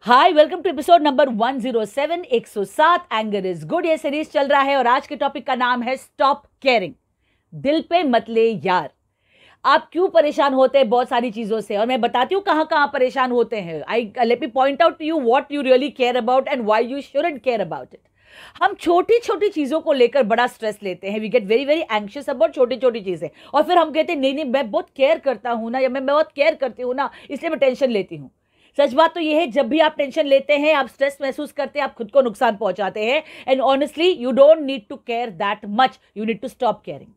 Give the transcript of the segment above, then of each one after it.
Hi welcome to episode number 107 107 anger is good. ये series चल रहा है और आज के टॉपिक का नाम है स्टॉप केयरिंग। दिल पे मत ले यार। आप क्यों परेशान होते हैं बहुत सारी चीजों से, और मैं बताती हूँ कहाँ कहाँ परेशान होते हैं। I let me point out to you what you really care about and why you shouldn't care about it. हम छोटी छोटी चीजों को लेकर बड़ा स्ट्रेस लेते हैं। We get very very anxious about छोटी छोटी चीजें, और फिर हम कहते हैं नहीं नहीं मैं बहुत केयर करता हूं ना, या मैं बहुत केयर करती हूँ ना, इसलिए मैं टेंशन लेती हूँ। सच बात तो यह है, जब भी आप टेंशन लेते हैं, आप स्ट्रेस महसूस करते हैं, आप खुद को नुकसान पहुंचाते हैं। And honestly you don't need to care that much, you need to stop caring.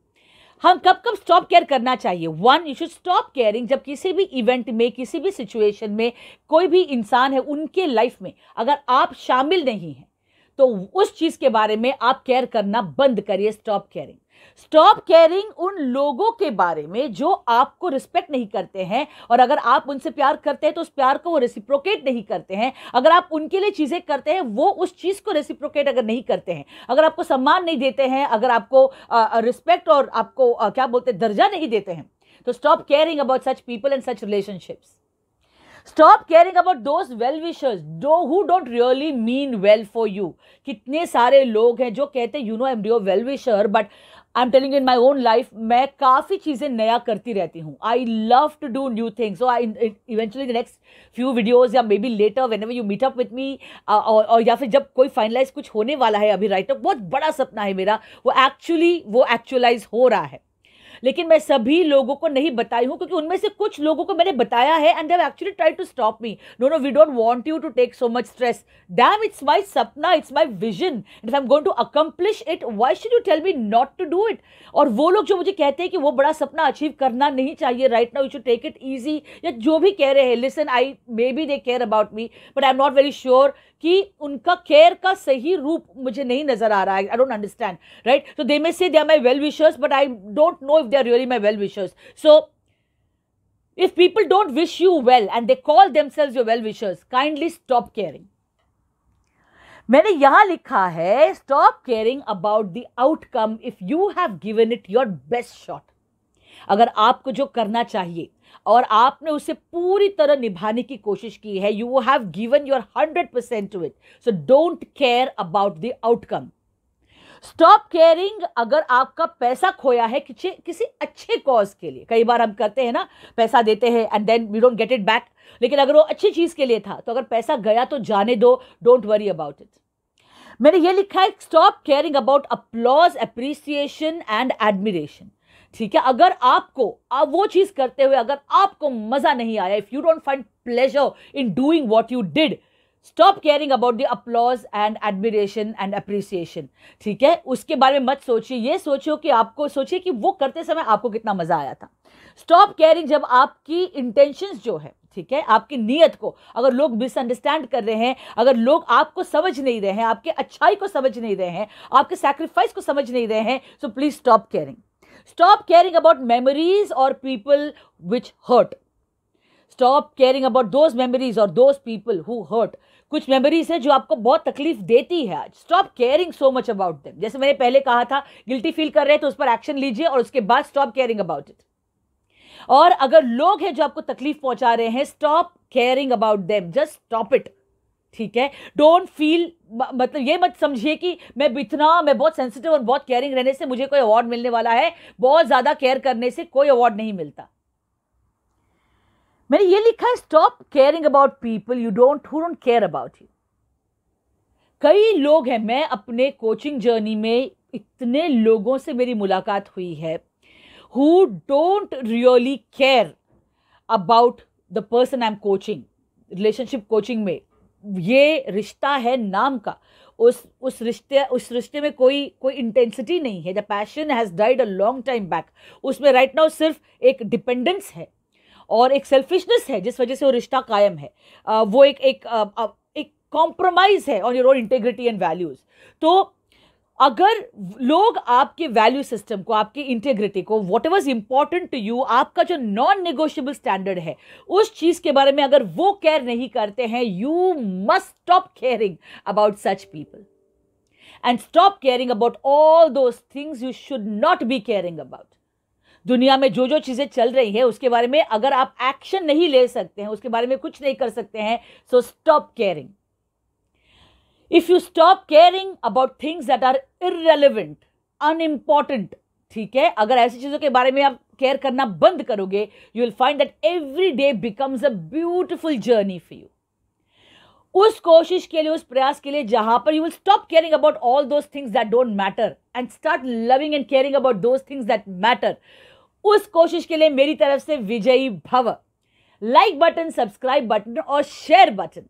हम कब कब स्टॉप केयर करना चाहिए? One, you should stop caring जब किसी भी इवेंट में, किसी भी सिचुएशन में कोई भी इंसान है उनके लाइफ में अगर आप शामिल नहीं हैं तो उस चीज के बारे में आप केयर करना बंद करिए। Stop caring. स्टॉप केयरिंग उन लोगों के बारे में जो आपको रिस्पेक्ट नहीं करते हैं, और अगर आप उनसे प्यार करते हैं तो उस प्यार को वो रेसिप्रोकेट नहीं करते हैं। अगर आप उनके लिए चीजें करते हैं, वो उस चीज को रेसिप्रोकेट अगर नहीं करते हैं, अगर आपको सम्मान नहीं देते हैं, अगर आपको रिस्पेक्ट और आपको क्या बोलते हैं, दर्जा नहीं देते हैं, तो stop caring about such people and such relationships. Stop caring about those well wishers who don't really mean well for you. कितने सारे लोग हैं जो कहते हैं you know I am your well wisher, but I am telling in my own life, मैं काफी चीजें नया करती रहती हूँ। I love to do new things, so I eventually the next few videos या may be letter whenever you meet up with me, और या फिर जब कोई फाइनलाइज कुछ होने वाला है, अभी राइट बहुत बड़ा सपना है मेरा, वो एक्चुअलाइज हो रहा है, लेकिन मैं सभी लोगों को नहीं बताई हूं, क्योंकि उनमें से कुछ लोगों को मैंने बताया है and they have actually tried to stop me. No no, we don't want you to take so much stress. Damn, it's my सपना, it's my vision, if I am going to accomplish it, why should you tell me not to do it? और वो लोग जो मुझे कहते हैं कि वो बड़ा सपना अचीव करना नहीं चाहिए right now, you should take it easy, या जो भी कह रहे हैं, listen, I may be they care about me but I am not very sure कि उनका केयर का सही रूप मुझे नहीं नजर आ रहा है। I don't understand, right? So they may say they are my well wishers, but I don't know if they are really my well wishers. So if people don't wish you well and they call themselves your well wishers, kindly stop caring. मैंने यहां लिखा है stop caring about the outcome if you have given it your best shot. अगर आपको जो करना चाहिए और आपने उसे पूरी तरह निभाने की कोशिश की है, you have given your 100% to it, so don't care about the outcome. Stop caring अगर आपका पैसा खोया है किसी अच्छे कॉज के लिए। कई बार हम करते हैं ना, पैसा देते हैं and then we don't get it back, लेकिन अगर वो अच्छी चीज के लिए था तो अगर पैसा गया तो जाने दो, डोंट वरी अबाउट इट। मैंने ये लिखा है stop caring about applause, appreciation and admiration. ठीक है, अगर आपको आप वो चीज करते हुए अगर आपको मजा नहीं आया, if you don't find pleasure in doing what you did, stop caring about the applause and admiration and appreciation. ठीक है, उसके बारे में मत सोचिए, ये सोचिए कि आपको, सोचिए कि वो करते समय आपको कितना मजा आया था। स्टॉप केयरिंग जब आपकी इंटेंशंस जो है, ठीक है, आपकी नीयत को अगर लोग मिसअंडरस्टैंड कर रहे हैं, अगर लोग आपको समझ नहीं रहे हैं, आपके अच्छाई को समझ नहीं रहे हैं, आपके सैक्रिफाइस को समझ नहीं रहे हैं, so please stop caring. Stop caring about memories और people which hurt. Stop caring about those memories और दोज पीपल हु हर्ट। कुछ मेमोरीज है जो आपको बहुत तकलीफ देती है आज, stop caring so much about them. जैसे मैंने पहले कहा था, गिल्टी फील कर रहे हैं तो उस पर एक्शन लीजिए और उसके बाद स्टॉप केयरिंग अबाउट इट। और अगर लोग हैं जो आपको तकलीफ पहुंचा रहे हैं, stop caring about them, just stop it. ठीक है, डोंट फील, मतलब ये मत समझिए कि मैं बहुत सेंसिटिव और बहुत केयरिंग रहने से मुझे कोई अवार्ड मिलने वाला है। बहुत ज्यादा केयर करने से कोई अवार्ड नहीं मिलता। मैंने ये लिखा है stop caring about people who don't care about you. कई लोग हैं, मैं अपने कोचिंग जर्नी में इतने लोगों से मेरी मुलाकात हुई है who don't really care about the person I'm coaching। Relationship coaching में ये रिश्ता है नाम का, उस रिश्ते में कोई इंटेंसिटी नहीं है। The passion has died a long time back. उसमें राइट नाउ सिर्फ एक डिपेंडेंस है और एक सेल्फिशनेस है जिस वजह से वो रिश्ता कायम है। वो एक कॉम्प्रोमाइज है on your own integrity and values. तो अगर लोग आपके वैल्यू सिस्टम को, आपकी इंटेग्रिटी को, whatever is important to you, आपका जो नॉन नेगोशिएबल स्टैंडर्ड है, उस चीज के बारे में अगर वो केयर नहीं करते हैं, you must stop caring about such people and stop caring about all those things you should not be caring about. दुनिया में जो जो चीजें चल रही है उसके बारे में अगर आप एक्शन नहीं ले सकते हैं, उसके बारे में कुछ नहीं कर सकते हैं, so stop caring. If you stop caring about things that are irrelevant, unimportant, ठीक है, अगर ऐसी चीजों के बारे में आप केयर करना बंद करोगे, you will find that every day becomes a beautiful journey for you. उस कोशिश के लिए, उस प्रयास के लिए जहां पर you will stop caring about all those things that don't matter and start loving and caring about those things that matter, उस कोशिश के लिए मेरी तरफ से विजयी भव. लाइक बटन, सब्सक्राइब बटन और शेयर बटन